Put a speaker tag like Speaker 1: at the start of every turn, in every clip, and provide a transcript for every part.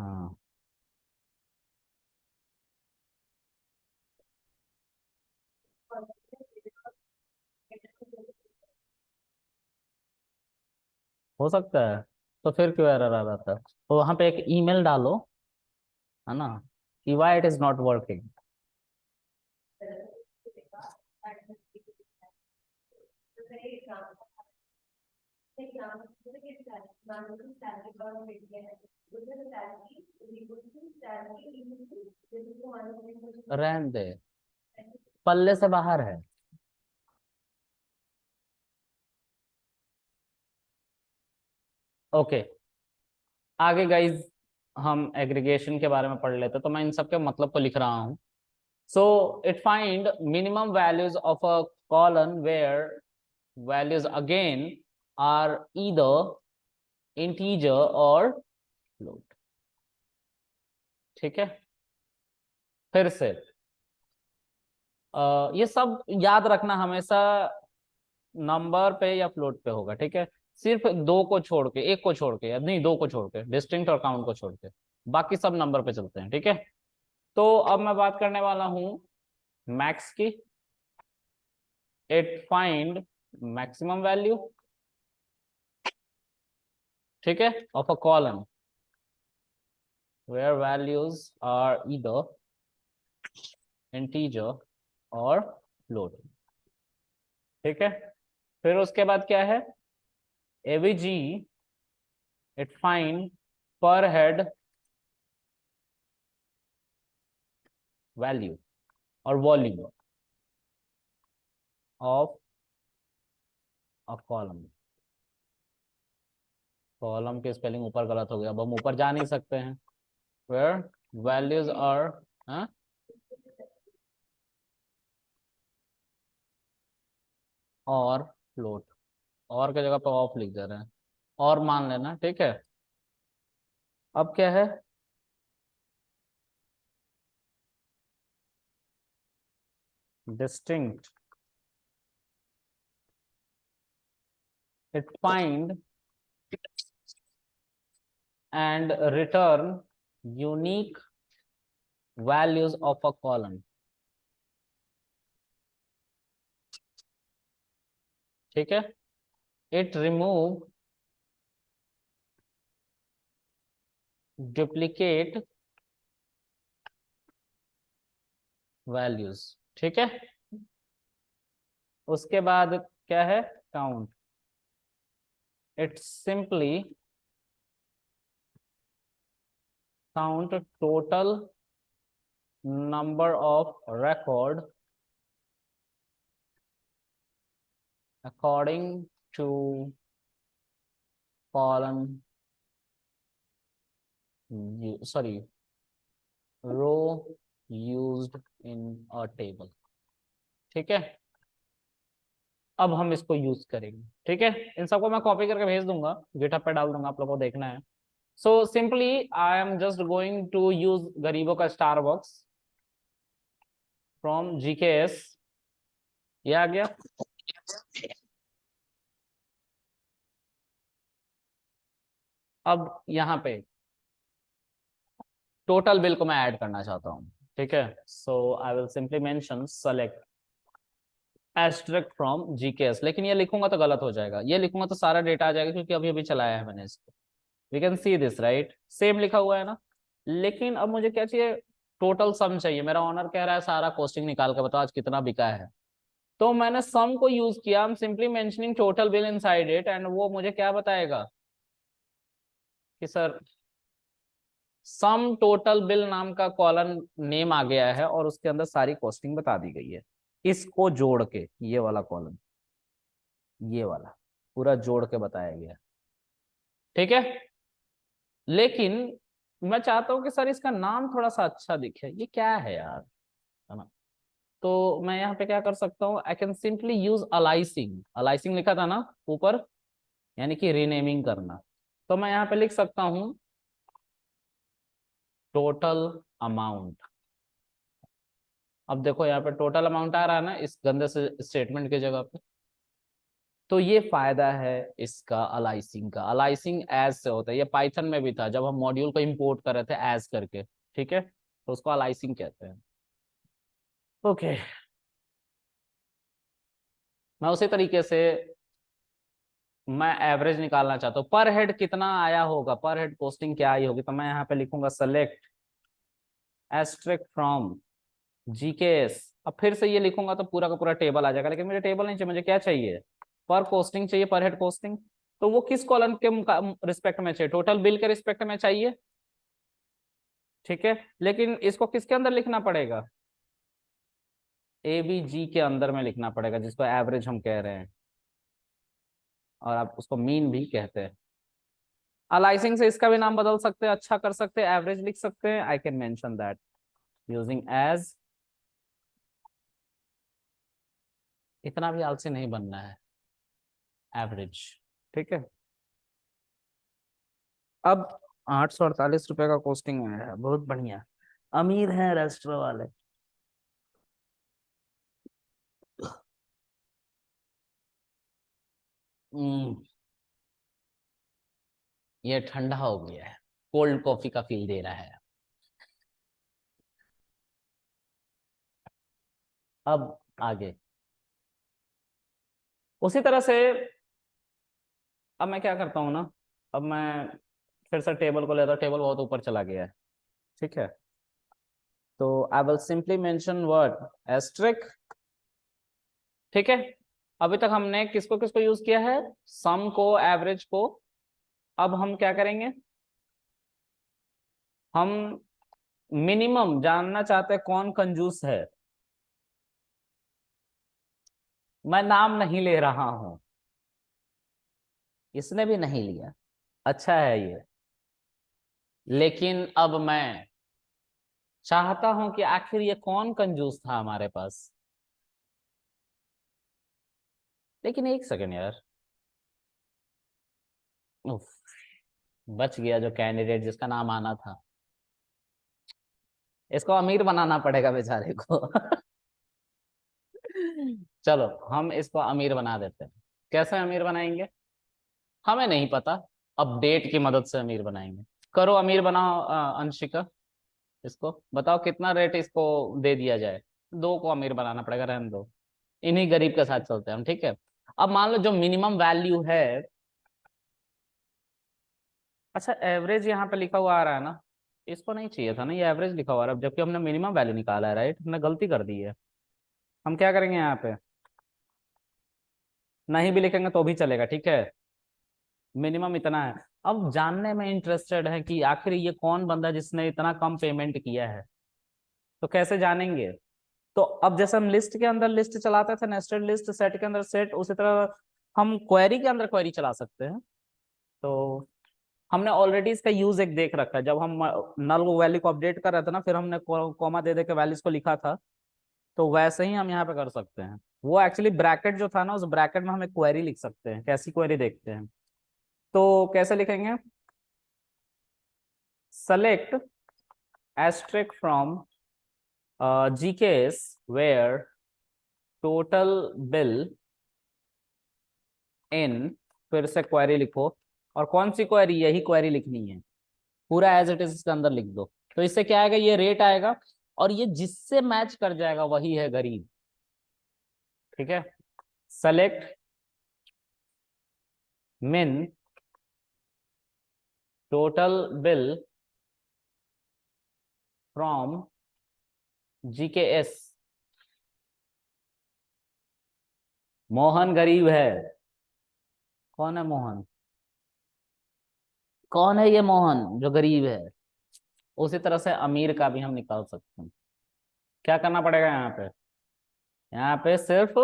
Speaker 1: हाँ, हो सकता है। तो फिर क्यों एरर आ रहा था? तो वहां पे एक ईमेल डालो, है ना, कि why it is not working. रहने दे, पल्ले से बाहर है। ओके, आगे गाइज हम एग्रीगेशन के बारे में पढ़ लेते, तो मैं इन सब के मतलब को लिख रहा हूँ। So it find minimum values of a column where values again are either integer और फ्लोट। ठीक है, फिर से ये सब याद रखना हमेशा नंबर पे या फ्लोट पे होगा। ठीक है, सिर्फ दो को छोड़ के, एक को छोड़ के, या नहीं, दो को छोड़ के, डिस्टिंक्ट और काउंट को छोड़ के, बाकी सब नंबर पे चलते हैं। ठीक है, तो अब मैं बात करने वाला हूं मैक्स की। इट फाइंड मैक्सिमम वैल्यू, ठीक है, of a column where values are either integer और फ्लोट। ठीक है, फिर उसके बाद क्या है, एवीजी इट फाइंड पर हेड वैल्यू और volume of a column. Column की स्पेलिंग ऊपर गलत हो गया, अब हम ऊपर जा नहीं सकते हैं। वेयर वैल्यूज आर, और फ्लोट, और की जगह पर ऑफ लिख दे रहे हैं, और मान लेना। ठीक है, अब क्या है, distinct it find and return unique values of a column. ठीक है, इट रिमूव डुप्लीकेट वैल्यूज। ठीक है, उसके बाद क्या है, count it simply count total number of record according to column, sorry, row used in a table। ठीक है, अब हम इसको यूज करेंगे। ठीक है, इन सबको मैं कॉपी करके भेज दूंगा, गिटहब पे डाल दूंगा, आप लोगों को देखना है। So simply I am just going to use गरीबों का स्टार बॉक्स फ्रॉम जीकेएस। ये आ गया। अब यहाँ पे टोटल बिल को मैं ऐड करना चाहता हूँ। ठीक है, so I will simply mention select asterisk from GKS, लेकिन ये लिखूंगा तो गलत हो जाएगा, ये लिखूंगा तो सारा डेटा आ जाएगा, क्योंकि अभी अभी चलाया है मैंने इसको। We can see this right, same लिखा हुआ है ना। लेकिन अब मुझे क्या चाहिए, टोटल सम चाहिए। मेरा ऑनर कह रहा है सारा कॉस्टिंग निकाल के बताओ आज कितना बिका है। तो मैंने सम को यूज किया, I am simply mentioning total bill inside it, and वो मुझे क्या बताएगा कि सर सम टोटल बिल नाम का कॉलम नेम आ गया है, और उसके अंदर सारी कॉस्टिंग बता दी गई है। इसको जोड़ के ये वाला कॉलम, ये वाला पूरा जोड़ के बताया गया। ठीक है, लेकिन मैं चाहता हूं कि सर इसका नाम थोड़ा सा अच्छा दिखे, ये क्या है यार, है ना। तो मैं यहाँ पे क्या कर सकता हूँ, I can simply use aliasing. Aliasing लिखा था ना ऊपर, यानी कि रीनेमिंग करना। तो मैं यहाँ पे लिख सकता हूँ टोटल अमाउंट। अब देखो यहाँ पे टोटल अमाउंट आ रहा है ना इस गंदे से स्टेटमेंट की जगह पे। तो ये फायदा है इसका अलाइसिंग का। अलाइसिंग एज से होता है, ये पाइथन में भी था जब हम मॉड्यूल को इंपोर्ट कर रहे थे एज करके, ठीक है, तो उसको अलाइसिंग कहते हैं। ओके, मैं उसी तरीके से मैं एवरेज निकालना चाहता हूँ, पर हेड कितना आया होगा, पर हेड कॉस्टिंग क्या आई होगी, तो मैं यहाँ पे लिखूंगा सेलेक्ट एस्ट्रिक फ्रॉम जीकेएस। अब फिर से ये लिखूंगा तो पूरा का पूरा टेबल आ जाएगा, लेकिन मुझे टेबल नहीं चाहिए, मुझे क्या चाहिए, पर कॉस्टिंग चाहिए, पर हेड कॉस्टिंग। तो वो किस कॉलम के रिस्पेक्ट में चाहिए, टोटल बिल के रिस्पेक्ट में चाहिए, ठीक है। लेकिन इसको किसके अंदर लिखना पड़ेगा, एबीजी के अंदर में लिखना पड़ेगा, जिसको एवरेज हम कह रहे हैं, और आप उसको मीन भी कहते हैं। अलाइसिंग से इसका भी नाम बदल सकते हैं, अच्छा कर सकते हैं, एवरेज लिख सकते हैं, I can mention that using as. इतना भी आलसी नहीं बनना है, एवरेज, ठीक है। अब 848 रुपए का कॉस्टिंग में है, बहुत बढ़िया, अमीर हैं रेस्टोरेंट वाले। हम्म, ये ठंडा हो गया है, कोल्ड कॉफी का फील दे रहा है। अब आगे उसी तरह से, अब मैं क्या करता हूँ ना, अब मैं फिर से टेबल को लेता हूँ, टेबल बहुत ऊपर चला गया है, ठीक है। तो I will simply mention word asterisk, ठीक है। अभी तक हमने किसको किसको यूज किया है, सम को, एवरेज को। अब हम क्या करेंगे, हम मिनिमम जानना चाहते हैं कौन कंजूस है। मैं नाम नहीं ले रहा हूं, इसने भी नहीं लिया, अच्छा है ये। लेकिन अब मैं चाहता हूं कि आखिर ये कौन कंजूस था हमारे पास। लेकिन एक सेकंड यार, उफ, बच गया जो कैंडिडेट जिसका नाम आना था। इसको अमीर बनाना पड़ेगा बेचारे को। चलो हम इसको अमीर बना देते हैं। कैसे अमीर बनाएंगे, हमें नहीं पता, अपडेट की मदद से अमीर बनाएंगे। करो अमीर बनाओ, अंशिका, इसको बताओ कितना रेट इसको दे दिया जाए। दो को अमीर बनाना पड़ेगा, रहने दो, इन्हीं गरीब के साथ चलते हैं हम, ठीक है। अब मान लो जो मिनिमम वैल्यू है, अच्छा एवरेज यहाँ पे लिखा हुआ आ रहा है ना, इसको नहीं चाहिए था ना, ये एवरेज लिखा हुआ आ रहा है, जबकि हमने मिनिमम वैल्यू निकाला है, राइट, हमने गलती कर दी है। हम क्या करेंगे यहाँ पे, नहीं भी लिखेंगे तो भी चलेगा, ठीक है, मिनिमम इतना है। अब जानने में इंटरेस्टेड है कि आखिर ये कौन बंदा है जिसने इतना कम पेमेंट किया है, तो कैसे जानेंगे। तो अब जैसे हम लिस्ट के अंदर लिस्ट चलाते थे, नेस्टेड लिस्ट, सेट के अंदर सेट, उसी तरह हम क्वेरी के अंदर क्वेरी चला सकते हैं। तो हमने ऑलरेडी इसका यूज एक देख रखा है, जब हम नल वैल्यू को अपडेट कर रहे थे ना, फिर हमने कॉमा दे दे के वैल्यूज को लिखा था, तो वैसे ही हम यहाँ पे कर सकते हैं। वो एक्चुअली ब्रैकेट जो था ना, उस ब्रैकेट में हम एक क्वेरी लिख सकते हैं। कैसी क्वेरी देखते हैं, तो कैसे लिखेंगे, select asterisk from GKS where total bill in, फिर से क्वेरी लिखो, और कौन सी क्वेरी, यही क्वेरी लिखनी है, पूरा एज इट इज इसके अंदर लिख दो। तो इससे क्या आएगा, ये रेट आएगा, और ये जिससे मैच कर जाएगा वही है गरीब, ठीक है। सेलेक्ट मिन total bill from GKS, Mohan गरीब है, कौन है मोहन, कौन है ये मोहन जो गरीब है। उसी तरह से अमीर का भी हम निकाल सकते हैं। क्या करना पड़ेगा यहाँ पे, यहाँ पे सिर्फ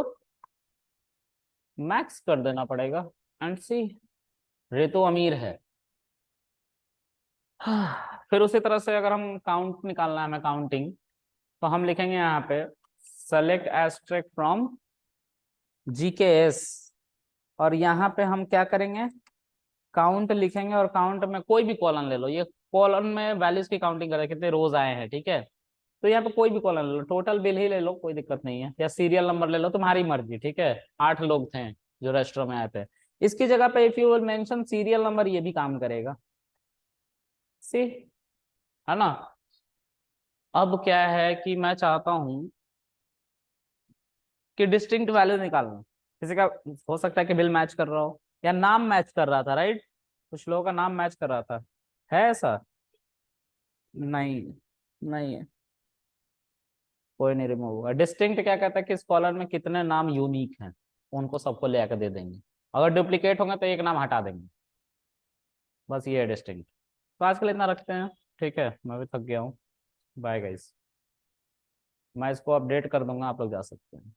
Speaker 1: मैक्स कर देना पड़ेगा, एंड सी, रेतो अमीर है। फिर उसी तरह से अगर हम काउंट निकालना है हमें, काउंटिंग, तो हम लिखेंगे यहाँ पे सेलेक्ट एस्ट्रिक फ्रॉम जीकेएस, और यहाँ पे हम क्या करेंगे, काउंट लिखेंगे, और काउंट में कोई भी कॉलम ले लो, ये कॉलम में वैल्यूज की काउंटिंग करें कितने रोज आए हैं, ठीक है। तो यहाँ पे कोई भी कॉलम ले लो, टोटल बिल ही ले लो, कोई दिक्कत नहीं है, या सीरियल नंबर ले लो, तुम्हारी मर्जी, ठीक है। 8 लोग थे, जो रेस्ट्रो में आए थे। इसकी जगह पे if you will mention serial number, ये भी काम करेगा, सी, है ना। अब क्या है कि मैं चाहता हूं कि डिस्टिंक्ट वैल्यू निकालना। किसी का हो सकता है कि बिल मैच कर रहा हो या नाम मैच कर रहा था, राइट, कुछ लोगों का नाम मैच कर रहा था, है ऐसा? नहीं, नहीं है, कोई नहीं रिमूव होगा। डिस्टिंक्ट क्या कहता है कि इस कॉलम में कितने नाम यूनिक हैं, उनको सबको ले आकर दे देंगे। अगर डुप्लीकेट होंगे तो एक नाम हटा देंगे, बस ये है डिस्टिंक्ट। तो आज के लिए इतना रखते हैं, ठीक है, मैं भी थक गया हूँ। बाय गाइस, मैं इसको अपडेट कर दूंगा, आप लोग जा सकते हैं।